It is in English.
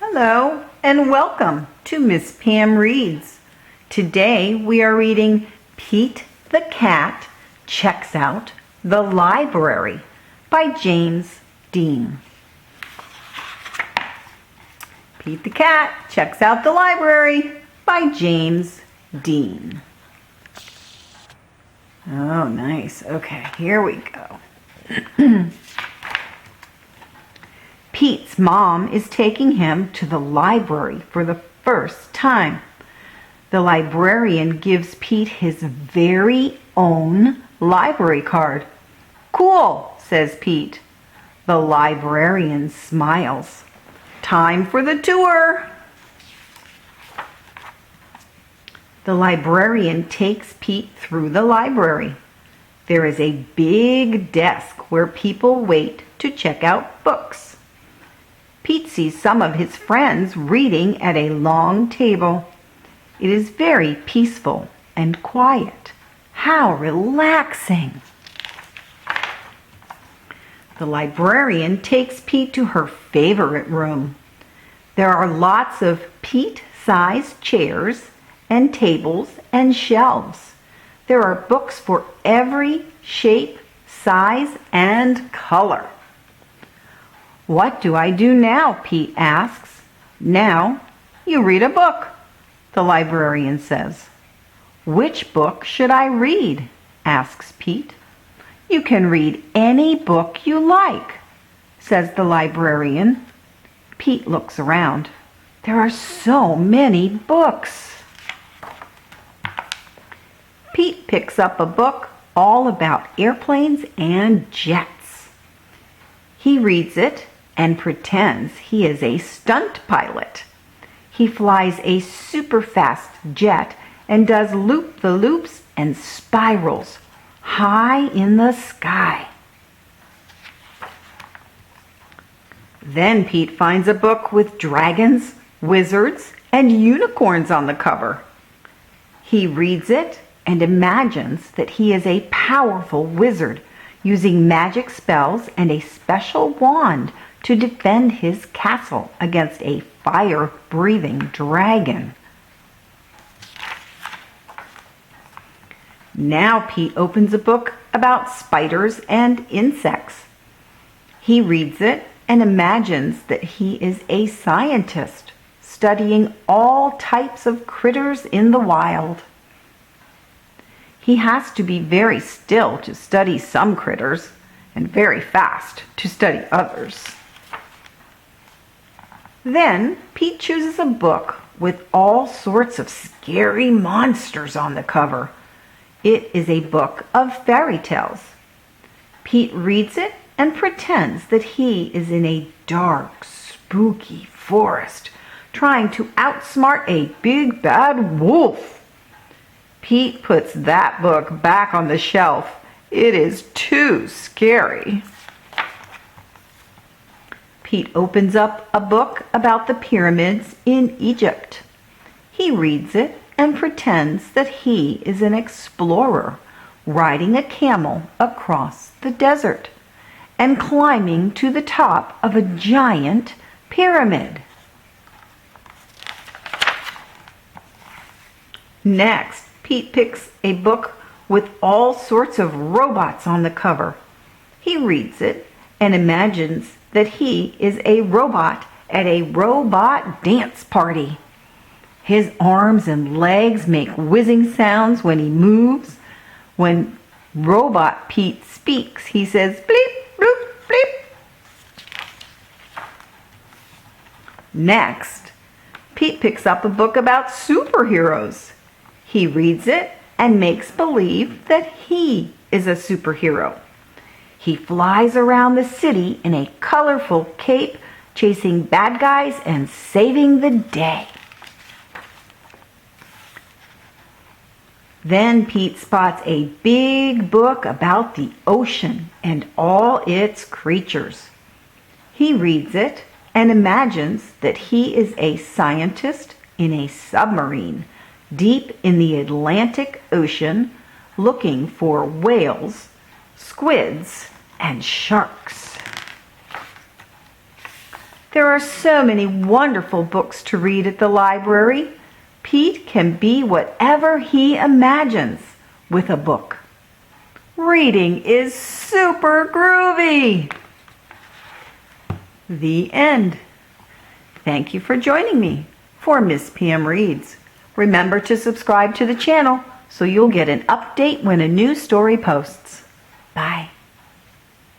Hello and welcome to Miss Pam Reads. Today we are reading Pete the Cat Checks Out the Library by James Dean. Pete the Cat Checks Out the Library by James Dean. Oh, nice. Okay, here we go. Pete's mom is taking him to the library for the first time. The librarian gives Pete his very own library card. "Cool," says Pete. The librarian smiles. "Time for the tour." The librarian takes Pete through the library. There is a big desk where people wait to check out books. Pete sees some of his friends reading at a long table. It is very peaceful and quiet. How relaxing! The librarian takes Pete to her favorite room. There are lots of Pete-sized chairs and tables and shelves. There are books for every shape, size, and color. "What do I do now?" Pete asks. "Now you read a book," the librarian says. "Which book should I read?" asks Pete. "You can read any book you like," says the librarian. Pete looks around. There are so many books. Pete picks up a book all about airplanes and jets. He reads it and pretends he is a stunt pilot. He flies a super fast jet and does loop-the-loops and spirals high in the sky. Then Pete finds a book with dragons, wizards, and unicorns on the cover. He reads it and imagines that he is a powerful wizard using magic spells and a special wand to defend his castle against a fire-breathing dragon. Now Pete opens a book about spiders and insects. He reads it and imagines that he is a scientist studying all types of critters in the wild. He has to be very still to study some critters and very fast to study others. Then Pete chooses a book with all sorts of scary monsters on the cover. It is a book of fairy tales. Pete reads it and pretends that he is in a dark, spooky forest trying to outsmart a big bad wolf. Pete puts that book back on the shelf. It is too scary. Pete opens up a book about the pyramids in Egypt. He reads it and pretends that he is an explorer riding a camel across the desert and climbing to the top of a giant pyramid. Next, Pete picks a book with all sorts of robots on the cover. He reads it and imagines that he is a robot at a robot dance party. His arms and legs make whizzing sounds when he moves. When Robot Pete speaks, he says bleep, bloop, bleep. Next, Pete picks up a book about superheroes. He reads it and makes believe that he is a superhero. He flies around the city in a colorful cape, chasing bad guys and saving the day. Then Pete spots a big book about the ocean and all its creatures. He reads it and imagines that he is a scientist in a submarine deep in the Atlantic Ocean looking for whales, squids, and sharks. There are so many wonderful books to read at the library. Pete can be whatever he imagines with a book. Reading is super groovy. The end. Thank you for joining me for Miss PM Reads. Remember to subscribe to the channel so you'll get an update when a new story posts. Bye.